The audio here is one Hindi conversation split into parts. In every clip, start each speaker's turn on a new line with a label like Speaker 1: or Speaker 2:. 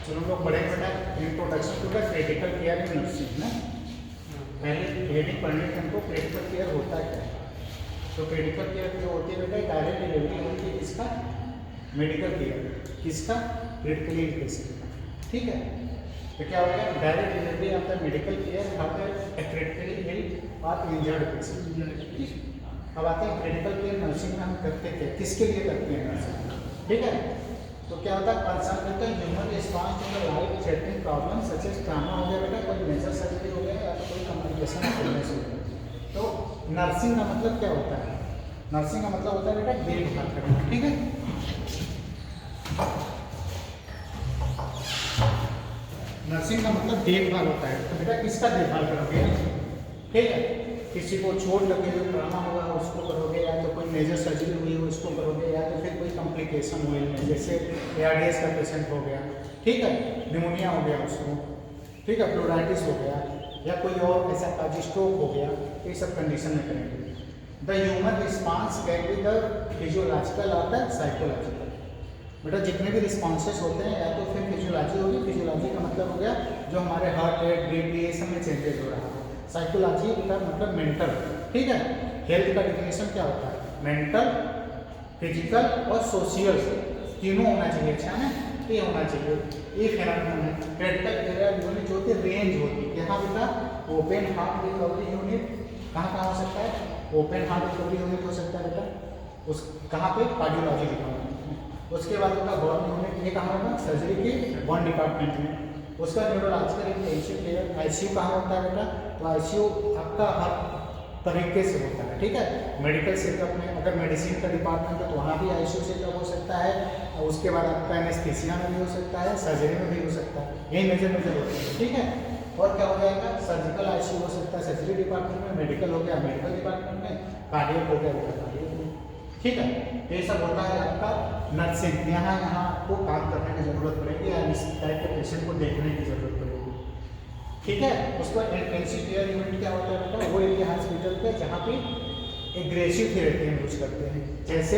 Speaker 1: चलो लोग बड़े बेटा introduction to the critical care in nursing ना, पहले हेडिंग पढ़ने के हमको क्रिटिकल केयर होता क्या है। तो क्रिटिकल केयर जो होती है बेटा डायरेक्ट डिलीवरी होती है किसका, मेडिकल केयर, किसका, क्रिटिकली इल पेशेंट का, ठीक है। तो क्या हो गया, direct delivery of the medical care for the critically ill और इंजर्ड पेशेंट। अब आते हैं क्रिटिकल केयर नर्सिंग में हम करते क्या, किसके लिए करते हैं नर्सिंग, ठीक है। तो क्या होता है, कंसर्न करते हैं human response to the life threatening problem such as trauma हो गया बेटा, कोई मेजर सर्जरी हो गया या तो कोई कम्युनिकेशन इलनेस हो गया। तो नर्सिंग का मतलब क्या होता है, नर्सिंग का मतलब होता है बेटा देखभाल करना, ठीक है। नर्सिंग का मतलब देखभाल होता है, तो बेटा किसका देखभाल करोगे, ठीक है। किसी को चोट लगी हुई ट्रॉमा हुआ उसको करोगे, या तो कोई मेजर सर्जरी हुई हो उसको करोगे, या तो फिर कोई कॉम्प्लिकेशन हुई है जैसे एआरडीएस का पेशेंट हो गया, ठीक है, निमोनिया हो गया उसको, ठीक है, प्लूराइटिस हो गया, या कोई और ऐसा काजी स्ट्रोक हो गया, ये सब कंडीशन में करेंगे। The human response can be the physiological और द साइकोलॉजिकल। बेटा जितने भी रिस्पॉन्सेस होते हैं या तो फिर फिजियोलॉजी होगी, फिजियोलॉजी का मतलब हो गया जो हमारे हार्ट रेट ब्रीथ ये सब में चेंजेस हो रहा है। साइकोलॉजी का मतलब मेंटल, ठीक है। हेल्थ का डिफिनेशन क्या होता है, मेंटल, फिजिकल और सोशल तीनों होना चाहिए, अच्छा है, ये होना चाहिए। ये फिनोमेनन है क्रिटिकल केयर यूनिट जो होती है रेंज होती है, यहाँ बेटा ओपन हार्ट रिकवरी यूनिट कहाँ कहाँ हो सकता है, ओपन हार्ट रिकवरी यूनिट हो सकता है बेटा उस कहाँ पे, कार्डियोलॉजी डिपार्टमेंट में। उसके बाद होगा बर्न यूनिट, ये कहाँ होगा, सर्जरी के बर्न डिपार्टमेंट में। उसका न्यूरोलॉजिकल इंटेंसिव केयर आईसीयू कहाँ होता है बेटा, तो आईसीयू आपका हर तरीके से होता है, ठीक है। मेडिकल सेटअप में अगर मेडिसिन का डिपार्टमेंट है तो वहाँ भी आईसीयू सेटअप हो सकता है, और उसके बाद आपका एनेस्थीसिया में भी हो सकता है, सर्जरी में भी हो सकता है, यही मेजर होते हैं, ठीक है। और क्या हो जाएगा, सर्जिकल आईसीयू हो सकता है सर्जरी डिपार्टमेंट में, मेडिकल हो गया मेडिकल डिपार्टमेंट में, कार्डियक हो गया कार्डियक में, ठीक है। ये सब होता है आपका नर्सिंग। यहाँ आपको काम करने की जरूरत पड़ेगी या इस टाइप के पेशेंट को देखने की जरूरत पड़ेगी, ठीक है। उसको इंटेंसिव केयर यूनिट क्या होता है बेटा, वो एरिया हॉस्पिटल पे जहाँ पे एग्रेसिव थेरेपी हम यूज करते हैं, जैसे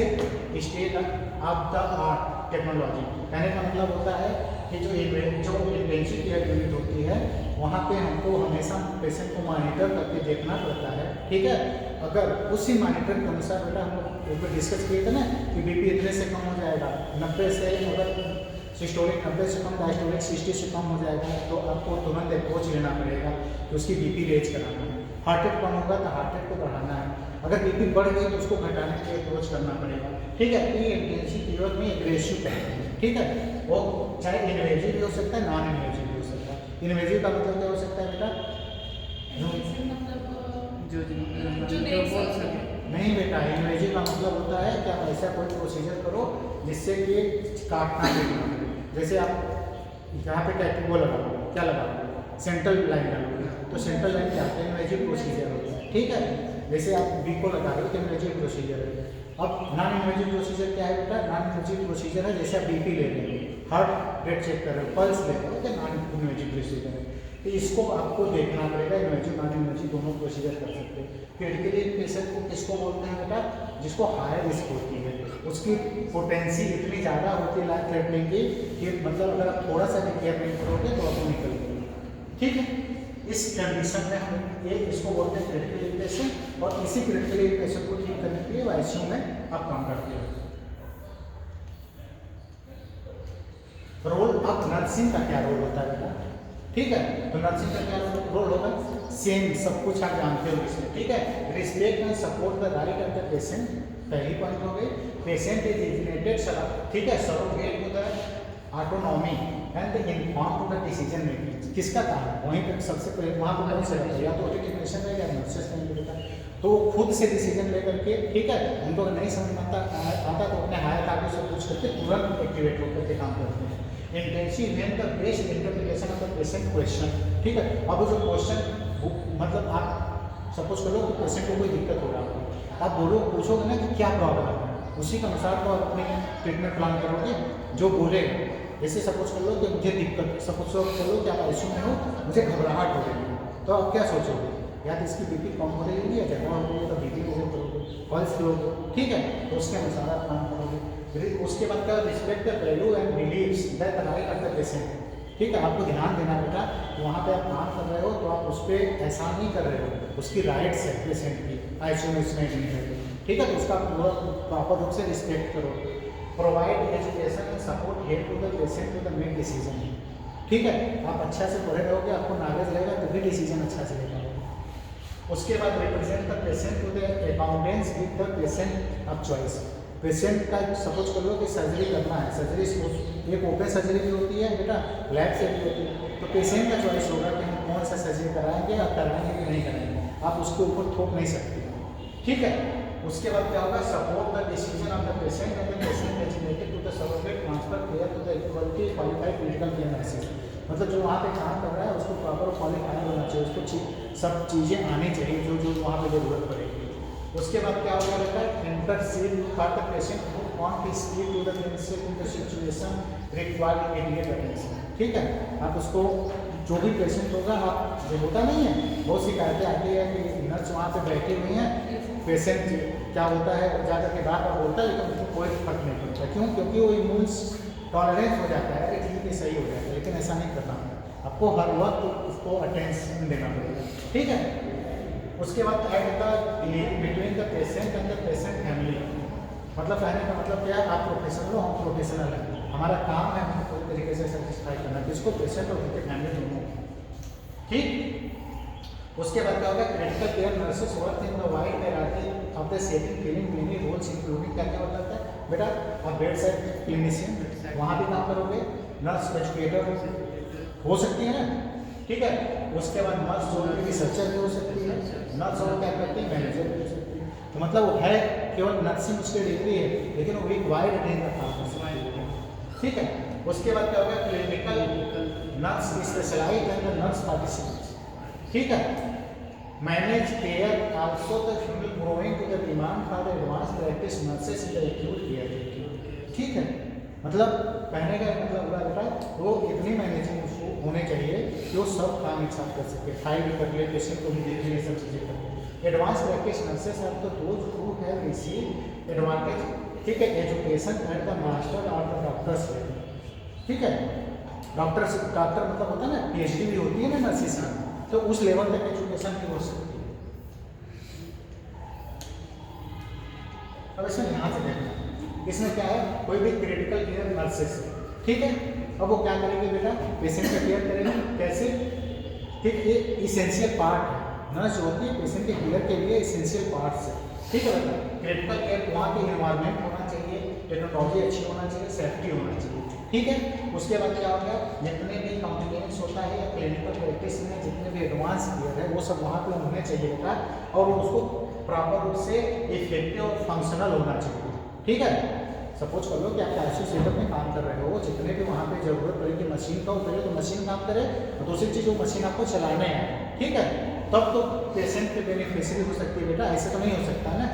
Speaker 1: state of the art technology. कहने का मतलब होता है कि जो इंटेंसिव केयर यूनिट होती है वहाँ पे हमको हमेशा पेशेंट को मॉनिटर करके देखना पड़ता है, ठीक है। अगर उसी मॉनिटर के अनुसार बेटा हम लोग डिस्कस किए थे ना कि बीपी इतने से कम हो जाएगा, 90 से अगर सिस्टोलिक 90 से कम, डायस्टोलिक 60 से कम हो जाएगा तो आपको तुरंत अप्रोच लेना पड़ेगा कि उसकी बीपी रेज कराना है। हार्ट रेट कम होगा तो हार्ट रेट को बढ़ाना है, अगर बीपी बढ़ गई तो उसको घटाने के लिए अप्रोच करना पड़ेगा, ठीक है। ये इंटेंसिव केयर में एग्रेसिव करते हैं, ठीक है। वो चाहे इन्वेजिव भी हो सकता है, नॉन इन्वेजिव भी हो सकता है। इन्वेजिव का मतलब क्या हो सकता है बेटा, नहीं बेटा, इन्वेजिव का मतलब होता है कि आप ऐसा कोई प्रोसीजर करो जिससे कि काटना नहीं, जैसे आप यहाँ पे टैटू लगा लो, क्या लगा लो, सेंट्रल लाइन लगाओगे तो सेंट्रल लाइन क्या होता है, इन्वेजिव प्रोसीजर होता है, ठीक है। जैसे आप बीको लगा रहे हो तो इन्वेजिव प्रोसीजर है। अब नॉन इन्वेजिव प्रोसीजर क्या है बेटा, नॉन इन्वेजिव प्रोसीजर है जैसे आप बीपी ले रहे हो, हार्ट रेट चेक कर रहे हो, पल्स ले रहे हो, तो नॉन इन्वेजिव प्रोसीजर है। तो इसको आपको देखना पड़ेगा, इन्वेजिव नॉन इन्वेजिव दोनों प्रोसीजर कर सकते हैं। क्रिटिकली पेशेंट को किसको बोलते हैं बेटा, जिसको हाई रिस्क होती है, उसकी पोटेंसी इतनी ज़्यादा होती है लाइफ थ्रेटनिंग की कि मतलब अगर आप थोड़ा सा भी केयर नहीं करोगे तो आपको निकल जाएगी, ठीक है। इस कंडीशन में हम ये इसको बोलते हैं क्रिटिकली पेशेंट, और इसी क्रिटिकली पेशेंट को ठीक करने के लिए आईसीयू में आप काम करते हो। रोल ऑफ नर्सिंग का क्या रोल होता है बेटा, ठीक है। तो नर्सिंग का क्या रोल होगा, सेम सब कुछ आप जानते हो इसमें, ठीक है। Respect and support the right of the patient, पहली पॉइंट हो गई। पेशेंट इज डिजिग्नेटेड, ठीक है, surrogate to the autonomy and the inform to the decision making. किसका काम है, वहीं पर सबसे पहले वहाँ पर कौन से रहता है, या तो टेक्नीशियन है या नर्सेस नहीं देता, तो खुद से डिसीजन लेकर के, ठीक है, उनको नहीं समझ में आता तो अपने हायर आगे से पूछ करके तुरंत एक्टिवेट होकर के काम करते हैं। Intensive and the best interpretation of the patient question, ठीक है। अब जो क्वेश्चन मतलब आप सपोज करो कि पेशेंट को कोई दिक्कत हो रहा है, आप बोलो पूछोगे ना कि क्या प्रॉब्लम है, उसी के अनुसार तो आप अपनी ट्रीटमेंट प्लान करोगे जो बोलेगा। जैसे सपोज कर लो कि मुझे दिक्कत, सपोज कर लो कि आप आईसीयू में हो, मुझे घबराहट हो रही है, तो आप क्या सोचोगे, या तो इसकी बीपी कम हो रही है या ज़्यादा हो रही है, तो बीपी मेजर करोगे, पल्स लोगे, ठीक है, तो उसके अनुसार आप काम करोगे। उसके बाद क्या, respect the value and believes that right of the patient, ठीक है, आपको ध्यान देना बेटा, वहाँ पे आप काम कर रहे हो तो आप उस पर एहसान नहीं कर रहे हो, उसकी राइट्स है पेशेंट की, आइसोलेशन है, ठीक है, तो उसका पूरा प्रॉपर रूप से रिस्पेक्ट करो। Provide education and support help to the patient to the make decision, ठीक है, आप अच्छा से पढ़े रहोगे, आपको नॉलेज रहेगा तभी डिसीजन अच्छा से ले पाओगे। उसके बाद represent the patient to the accountants with the patient of choice. Patient का सपोज कर लो कि सर्जरी करना है, सर्जरी एक ओपन सर्जरी भी होती है बेटा, लैब से भी होती है, तो पेशेंट का चॉइस होगा कि हम कौन सा सर्जरी कराएंगे और कराएंगे कि नहीं कराएंगे, आप उसके ऊपर थोप नहीं सकते, ठीक है। उसके बाद क्या होगा, support the decision of the patient and the patient designated to the surrogate transfer care to the equality qualified critical care nurses. मतलब जो वहाँ पे काम कर रहा है उसको प्रॉपर क्वालिफाइड होना चाहिए, उसको सब चीज़ें आनी चाहिए जो जो वहाँ पे ज़रूरत पड़ेगी। उसके बाद क्या होगा बेटा, intercede for the patient who want to speak to the clinician in the situation required immediate attention, ठीक है। आप उसको जो भी पेशेंट होगा, आप जो होता नहीं है, बहुत शिकायतें आती है कि नर्स वहाँ पे बैठी हुई हैं, पेशेंट क्या होता है जाकर के बार बार बोलता है लेकिन उसको कोई फर्क नहीं पड़ता, क्यों? क्योंकि वो इम्यून्स टॉलरेंस हो जाता है, अरे ठीक है सही हो जाता है, लेकिन ऐसा नहीं करना, आपको हर वक्त उसको अटेंशन देना पड़ेगा, ठीक है। उसके बाद add the between the patient and the patient family, मतलब कहने का मतलब क्या है, आप प्रोफेशनल हो, हम प्रोफेशनल हैं, हमारा काम है हमको पूरी तरीके से सेटिस्फाई करना किसको, पेशेंट और उनके फैमिली दोनों, ठीक। उसके बाद क्या होगा, critical care nurses work in the wide variety of the setting filling many roles including क्या क्या होता है बेटा, आप बेड साइड क्लिनिशियन वहाँ भी काम करोगे, नर्स एजुकेटर हो सकती है ना, ठीक है। उसके बाद नर्स जो रिसर्चर भी हो सकती है, नर्स और क्या करती है, मैनेजर भी हो सकती है, तो मतलब वो है केवल नर्सिंग उसकी डिग्री है, लेकिन वो एक वाइड रेंज का काम कर सकती है, ठीक है। उसके बाद क्या होगा, clinical nurse specialize and nurse participates, ठीक है। Manage care also the female growing to the demand for the advance practice nurses in the acute care, ठीक है। मतलब कहने का मतलब हुआ बेटा, वो इतनी मैनेजिंग उसको होने चाहिए कि वो सब काम एक साथ कर सके, फाइल भी कर ले, पेशेंट को भी देख ले, सब चीज़ें कर ले। Advance practice nurses are the those who have receive advantage, ठीक है, एजुकेशन एट द मास्टर और द डॉक्टर्स लेवल, ठीक है। डॉक्टर मतलब होता है ना, PhD भी होती है ना नर्सिस में, तो उस लेवल तक एजुकेशन की हो सकती है। अब इसमें ध्यान से देखना, इसमें क्या है, कोई भी क्रिटिकल केयर नर्सेस, ठीक है, अब वो क्या करेंगे बेटा, पेशेंट का केयर करेंगे, कैसे, ठीक, ये इसेंशियल पार्ट है, नर्स जो होती है पेशेंट के केयर के लिए इसेंशियल पार्ट है, ठीक है बेटा। क्रिटिकल केयर वहाँ की एनवायरनमेंट होना चाहिए, टेक्नोलॉजी अच्छी होना चाहिए, सेफ्टी होना चाहिए, ठीक है। उसके बाद क्या होगा, जितने भी कॉम्प्लिकेंस होता है या क्लिनिकल प्रैक्टिस में जितने भी एडवांस केयर है वो सब वहाँ पे होने चाहिए बेटा, और उसको प्रॉपर रूप से इफेक्टिव और फंक्शनल होना चाहिए, ठीक है। सपोज कर लो कि आप आईसीयू सेटअप में काम कर रहे हो, जितने भी वहाँ पे जरूरत पड़ेगी मशीन का, पहले तो मशीन काम करे, और दूसरी चीज़ वो मशीन आपको चलाने हैं, ठीक है, तब तो पेशेंट के बेनिफिशियरी हो सकती है बेटा, ऐसे तो नहीं हो सकता ना,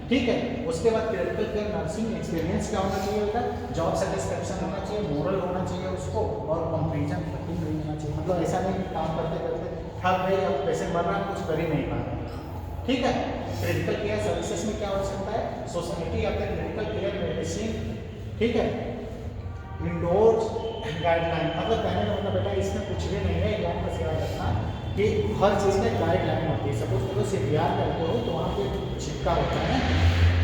Speaker 1: ठीक है। उसके बाद क्रिटिकल केयर नर्सिंग एक्सपीरियंस क्या होना चाहिए बेटा, जॉब सेटिस्फैक्शन होना चाहिए, मोरल होना चाहिए उसको, और कंपेरिजन फटीग नहीं होना चाहिए, मतलब ऐसा नहीं कि काम करते करते थक गए, अब पेशेंट बढ़ रहा है, कुछ कर ही नहीं पा रहे, ठीक है। क्रिटिकल केयर सर्विसेज में क्या हो सकता है, society of the critical care medicine, ठीक है, इंडोर्स गाइडलाइन, मतलब कहने का मतलब बेटा इसमें कुछ भी नहीं है, याद बस याद रखना कि हर चीज़ में गाइडलाइन होती है। सपोज करो CPR करते हो तो वहाँ पे छिटका होता है,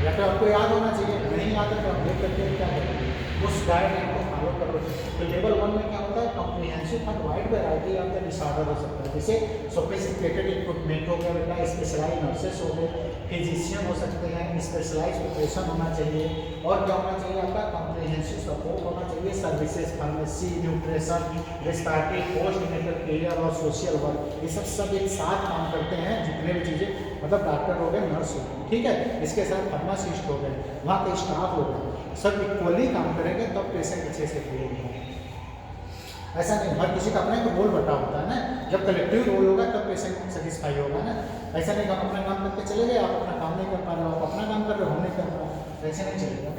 Speaker 1: या फिर आपको याद होना चाहिए, नहीं याद है तो आप देख करके क्या करेंगे, उस गाइडलाइन को फॉलो करो। तो लेवल 1 में क्या होता है, comprehensive and wide variety of the disorder हो सकता है, जैसे सोफिस्टिकेटेड इक्विपमेंट हो गया बेटा, स्पेशलाइज नर्सेस हो गए, फिजिशियन हो सकते हैं, स्पेशलाइज ऑपरेशन होना चाहिए, और क्या होना चाहिए आपका, कॉम्प्रिहेंसिव सपोर्ट होना चाहिए, services, pharmacy, nutrition, respiratory, post natal care और सोशल वर्क, ये सब एक साथ काम करते हैं, जितने भी चीज़ें, मतलब डॉक्टर हो गए, नर्स हो गए, ठीक है, इसके साथ फार्मासिस्ट हो गए, वहाँ के स्टाफ हो गए, सब इक्वली काम करेंगे तब पेशेंट अच्छे से क्लियर होगा। ऐसा नहीं, हर किसी का अपना एक रोल बटा होता है ना, जब कलेक्टिव रोल होगा तब पेशेंट सेटिस्फाई होगा ना, ऐसा नहीं कि हम अपना काम करके चले गए, आप अपना काम नहीं कर पा रहे हो, आप अपना काम कर रहे हो, हम नहीं कर पा रहे, ऐसे नहीं चलेगा।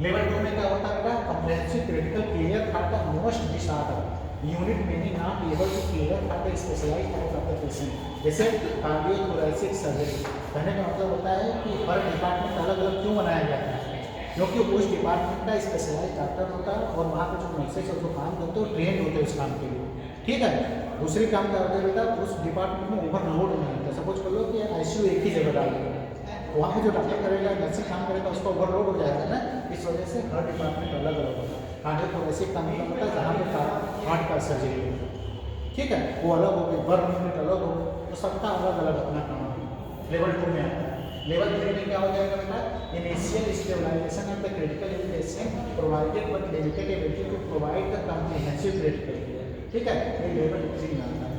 Speaker 1: लेवल 2 में क्या होता है बेटा, comprehensive critical care for the most disorder unit many not able to care for the specialized type of the patient, जैसे कार्डियोथोरैसिक सर्जरी। कहने का मतलब होता है कि हर डिपार्टमेंट अलग अलग क्यों बनाया जाता है, क्योंकि उस डिपार्टमेंट का स्पेशलाइज डॉक्टर होता है और वहाँ पे जो नर्सेज और जो काम करते हैं वो ट्रेंड होते हैं उस काम के लिए, ठीक है। दूसरी काम क्या होता है बेटा, उस डिपार्टमेंट में ओवरलोड नहीं होता। सपोज कर लो कि आईसीयू एक ही जगह डाल दिया, वहाँ पे जो डॉक्टर करेगा, नर्सिंग काम करेगा, उसका ओवरलोड हो जाएगा ना। इस वजह से हर डिपार्टमेंट अलग अलग होता है। कार्डियोथोरेसिक काम का होता है जहाँ पे हार्ट का सर्जरी होता है, ठीक है, वो अलग हो गई, बर्न यूनिट अलग हो गई, तो सबका अलग अलग अपना काम है। लेवल 2 में आता है। लेवल 3 में क्या हो जाएगा बेटा, initial stabilization of the critical ill patient provided but limited ability to provide the comprehensive critical care, ठीक है, ये लेवल 3 में आता है।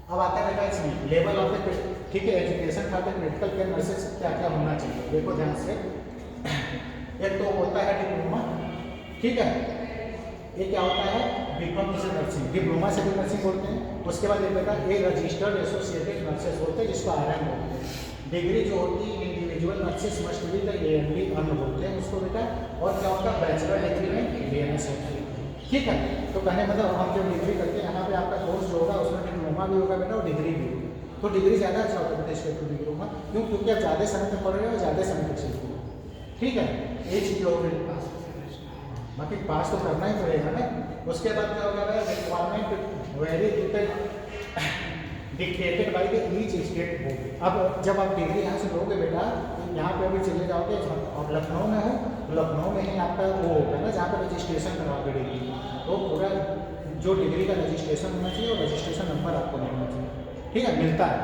Speaker 1: अब आता है बेटा इसमें लेवल ऑफ द, ठीक है, education for the critical care nurses क्या क्या होना चाहिए, देखो ध्यान से। एक तो होता है डिप्लोमा, ठीक है, ये क्या होता है, बीकॉम से नर्सिंग, डिप्लोमा से भी नर्सिंग बोलते हैं। उसके बाद ये बेटा ए रजिस्टर्ड एसोसिएटेड नर्सेस बोलते हैं, जिसको आरएन बोलते हैं। डिग्री जो होती है individual nurses must be the A N D अन बोलते हैं उसको बेटा। और क्या होता है, बैचलर डिग्री में बीएमएस होती है, ठीक है। तो कहने मतलब हम जो डिग्री करते हैं यहाँ पे आपका कोर्स जो होगा उसमें डिप्लोमा भी होगा बेटा और डिग्री भी होगी, तो डिग्री ज़्यादा अच्छा होता है बेटा इसके टू डिप्लोमा, क्यों, क्योंकि आप ज़्यादा समय तक पढ़ रहे हो, ज़्यादा समय तक सीख रहे हो, ठीक है, ये चीज़ हो गई। बाकी पास तो करना ही पड़ेगा ना। उसके बाद क्या होगा भाई, requirement very dictated by the each state होगी। अब जब आप डिग्री यहाँ से लोगे बेटा, तो यहाँ पे अभी चले जाओगे, अब लखनऊ में हो, लखनऊ में ही आपका वो होगा ना जहाँ पर रजिस्ट्रेशन करवाओगे डिग्री, तो पूरा जो डिग्री का रजिस्ट्रेशन होना चाहिए और रजिस्ट्रेशन नंबर आपको मिलना चाहिए, ठीक है, मिलता है।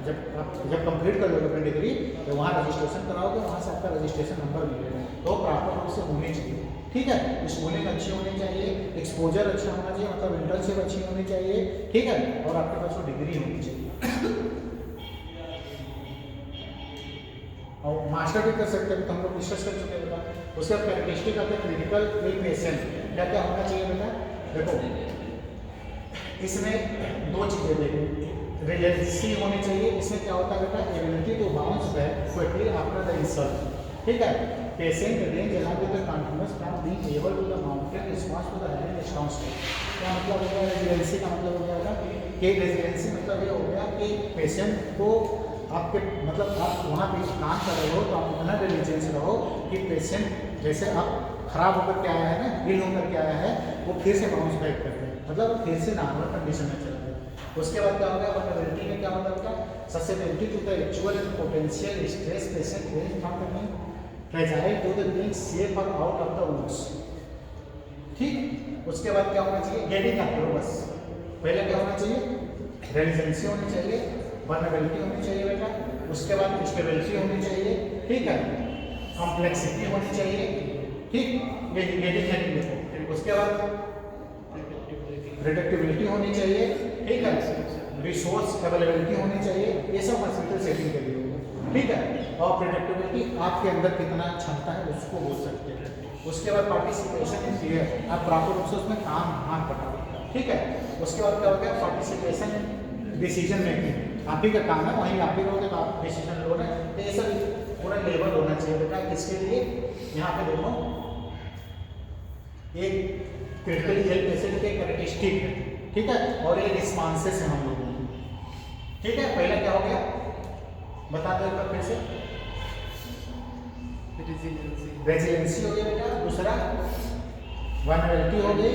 Speaker 1: जब कंप्लीट कर लोगे अपनी डिग्री तो वहाँ रजिस्ट्रेशन कराओगे, वहाँ से आपका रजिस्ट्रेशन नंबर मिलेगा, तो प्रॉपर रूप से होनी चाहिए, ठीक है। स्कूलिंग अच्छी होनी चाहिए, एक्सपोजर अच्छा होना चाहिए, मतलब इंटर्नशिप अच्छी होनी चाहिए, ठीक है, और आपके पास वो डिग्री होनी चाहिए। और मास्टर भी कर सकते हैं, तो हम लोग डिस्कस कर चुके हैं बेटा। उसके बाद characteristic of the critical ill patient क्या क्या होना चाहिए बेटा, देखो इसमें दो चीज़ें देखो, रिलेंसी होनी चाहिए। इसमें क्या होता है बेटा, ability to bounce back quickly after the insult, ठीक है। Patient range along with the continuous from being able to the mountain response to the having stones. क्या मतलब हो गया रेजिडेंसी का, मतलब हो गया कि रेजिडेंसी मतलब ये हो गया कि पेशेंट को आपके मतलब आप वहाँ पे काम कर रहे हो तो आप इतना डिलीजेंस रहो कि पेशेंट जैसे आप खराब होकर के आया है ना, इल होकर के आया है, वो फिर से बाउंस बैक करते हैं, मतलब फिर से नॉर्मल कंडीशन में चलते हैं। उसके बाद क्या होगा, वल्नरेबिलिटी में क्या होता है, susceptibility to the actual and potential stress patient range from the being fragile to the being safe और आउट ऑफ द वुड्स, ठीक। उसके बाद क्या होना चाहिए, गेटिंग अप्रूवल्स। पहले क्या होना चाहिए, रेजिडेंसी होनी चाहिए, वल्नरेबिलिटी होनी चाहिए बेटा, उसके बाद स्टेबिलिटी होनी चाहिए, ठीक है, कॉम्प्लेक्सिटी होनी चाहिए, ठीक, ये गेटिंग है। उसके बाद प्रेडिक्टेबिलिटी होनी चाहिए, ठीक है, रिसोर्स अवेलेबिलिटी होनी चाहिए, ये सब हॉस्पिटल सेटिंग के लिए होगा, ठीक है। और प्रेडिक्टेबिलिटी आपके अंदर कितना क्षमता है उसको बोल सकते हैं। उसके बाद पार्टिसिपेशन इन क्लियर, आप प्रॉपर रूप से उसमें काम हाथ बटाओ, ठीक है। उसके बाद क्या होगा, पार्टिसिपेशन इन डिसीजन मेकिंग, आप ही का काम है, वहीं आप ही रहोगे तो आप डिसीजन लो रहे हैं, तो ये सब पूरा लेवल होना चाहिए बेटा। इसके लिए यहाँ पे देखो एक क्रिटिकली इल पेशेंट के कैरेक्टरिस्टिक है, ठीक है, और ये रिस्पॉन्सेस हैं हम लोगों को, ठीक है। पहला क्या हो गया बता दो एक बार फिर से, रेजिलेंसी हो गया बेटा, दूसरा वल्नरेबिलिटी हो गई,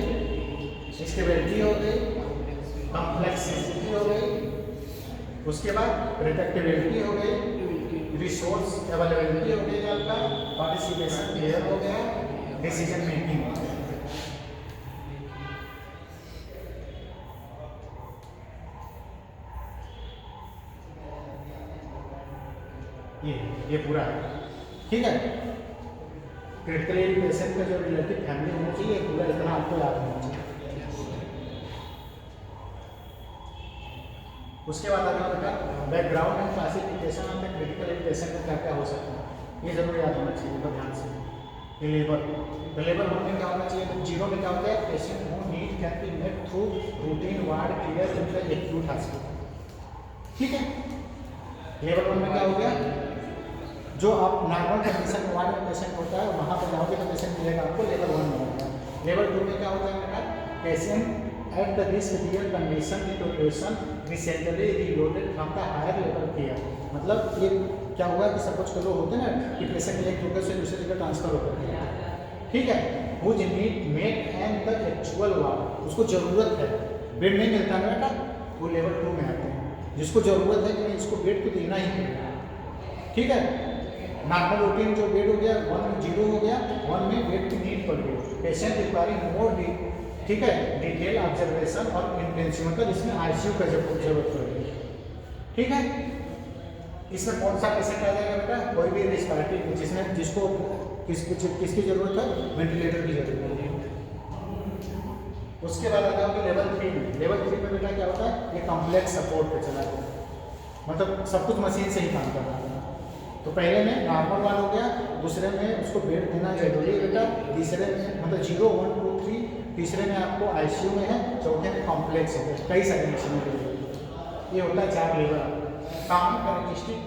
Speaker 1: स्टेबिलिटी हो गई, कॉम्प्लेक्सिटी हो गई, उसके बाद प्रेडिक्टेबिलिटी हो गई, रिसोर्स अवेलेबिलिटी हो गई, आपका पार्टिसिपेशन क्लियर हो गया, डिसीजन मेकिंग हो गया। ये पूरा है, ठीक है। क्रिटिकल इल पेशेंट का जो रिलेटिव फैमिली होना चाहिए, पूरा इतना आपको याद होना चाहिए। उसके बाद आगे बेटा background and classification of the critical ill patient में क्या क्या हो सकता है, ये जरूर याद होना चाहिए, तो ध्यान से। लेबर में क्या होना चाहिए, तो जीरो में क्या होता है, patient who need can be met through routine ward care in the acute hospital, ठीक है। लेवल 1 में क्या हो गया, जो आप नॉर्मल कंडीशन में वार्ड में पेशेंट होता है वहाँ पर जाओगे तो पेशेंट मिलेगा आपको, लेवल 1 में होता है। लेवल 2 में क्या होता है बेटा, patient at the risk real condition इंटोलेशन recently reloaded from the higher level care, मतलब ये क्या होगा कि सपोज करो होते हैं ना कि पेशेंट एक जगह से दूसरी जगह ट्रांसफर होकर के, ठीक है, वो need make and the actual ward, उसको ज़रूरत है, बेड नहीं मिलता है बेटा, वो लेवल 2 में आते हैं, जिसको ज़रूरत है कि नहीं इसको बेड तो देना ही पड़ेगा, ठीक है। नॉर्मल रूटीन जो बेड हो गया 1 में 0 हो गया, 1 में बेड की नीड पड़ गई, पेशेंट रिक्वायरिंग मोर ठीक है डिटेल ऑब्जर्वेशन और इंटेंसिव, मतलब इसमें आईसीयू का जरूरत पड़ेगी, ठीक है। इसमें कौन सा पेशेंट आ जाएगा बेटा, कोई भी रिस्पायरेटरी जिसमें जिसको किसकी जरूरत है, वेंटिलेटर की जरूरत है। उसके बाद आ जाओगे लेवल 3 में, लेवल 3 में बेटा क्या होता है, ये कॉम्प्लेक्स सपोर्ट पे चला गया, मतलब सब कुछ मशीन से ही काम कर रहा है। तो पहले में नॉर्मल वाला हो गया, दूसरे में उसको बेड देना जरूरी है बेटा, तीसरे में मतलब 0 1 2 3, तीसरे में आपको आईसीयू में है, चौथे में कॉम्प्लेक्स है, कई सारे मशीनों के लिए ये होता है 4 लेवल। कॉमन कैरेक्टरिस्टिक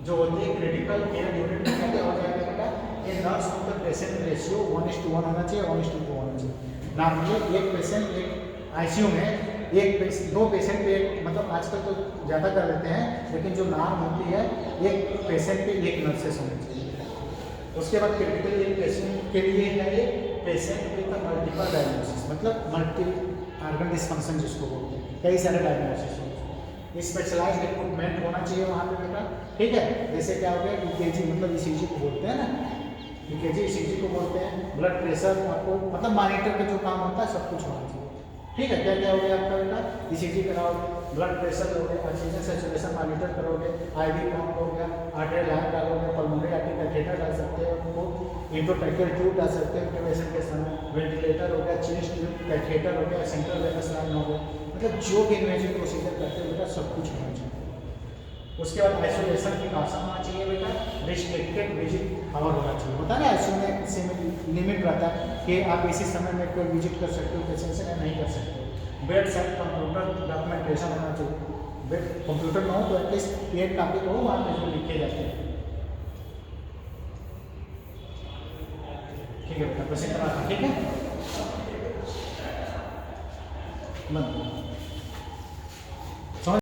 Speaker 1: जो होती है क्रिटिकल केयर यूनिट में क्या हो जाएगा बेटा, ये nurse to the patient ratio 1:1 होना चाहिए, 1:2 होना चाहिए। नॉर्मली एक पेशेंट एक आईसीयू में दो पेशेंट पे एक, मतलब आजकल तो ज़्यादा कर लेते हैं, लेकिन जो नॉर्म होती है एक पेशेंट पे एक नर्सेस होनी चाहिए। उसके बाद क्रिटिकल एक पेशेंट के लिए है ये पेशेंट विद मल्टीपल डायग्नोसिस, मतलब मल्टी ऑर्गन डिस्फंक्शन जिसको बोलते हैं, कई सारे डायग्नोसिस होते हैं, स्पेशलाइज्ड इक्विपमेंट होना चाहिए वहाँ पे बेटा, ठीक है। जैसे क्या हो गया ईकेजी, मतलब ईसीजी को बोलते हैं ना, ईकेजी ईसीजी को बोलते हैं, ब्लड प्रेशर आपको मतलब मॉनिटर का जो काम होता है सब कुछ होना चाहिए, ठीक है। क्या क्या हो गया आपका बेटा, ईसीजी कराओगे, ब्लड प्रेशर हो गया, ऑक्सीजन सैचुरेशन मॉनिटर करोगे, आईवी पंप हो गया, आर्टेरियल लाइन डालोगे, पल्मोनरी आर्टरी कैथेटर डाल सकते हो, इंट्रोट्रैकियल ट्यूब डाल सकते हो इंट्यूबेशन के समय, वेंटिलेटर हो गया, चेस्ट ट्यूब, कैथेटर हो गया, सेंट्रल वेनस लाइन हो गया, मतलब जो भी इन्वेजिव प्रोसीजर करते हो बेटा सब कुछ होना चाहिए। उसके बाद आइसोलेशन की भाषा होना चाहिए बेटा, रिस्ट्रिक्टेड विजिट आवर होना चाहिए, होता है ना आईसीयू में किसी में लिमिट रहता है कि आप इसी समय में कोई विजिट कर सकते हो पेशेंट से, नहीं कर सकते हो। बेड साइड कंप्यूटर डॉक्यूमेंटेशन होना चाहिए, बेड कंप्यूटर ना हो तो एटलीस्ट पेड टॉपिक हो वहाँ पे जो लिखे जाते हैं, ठीक है बेटा, पेशेंट का ठीक है।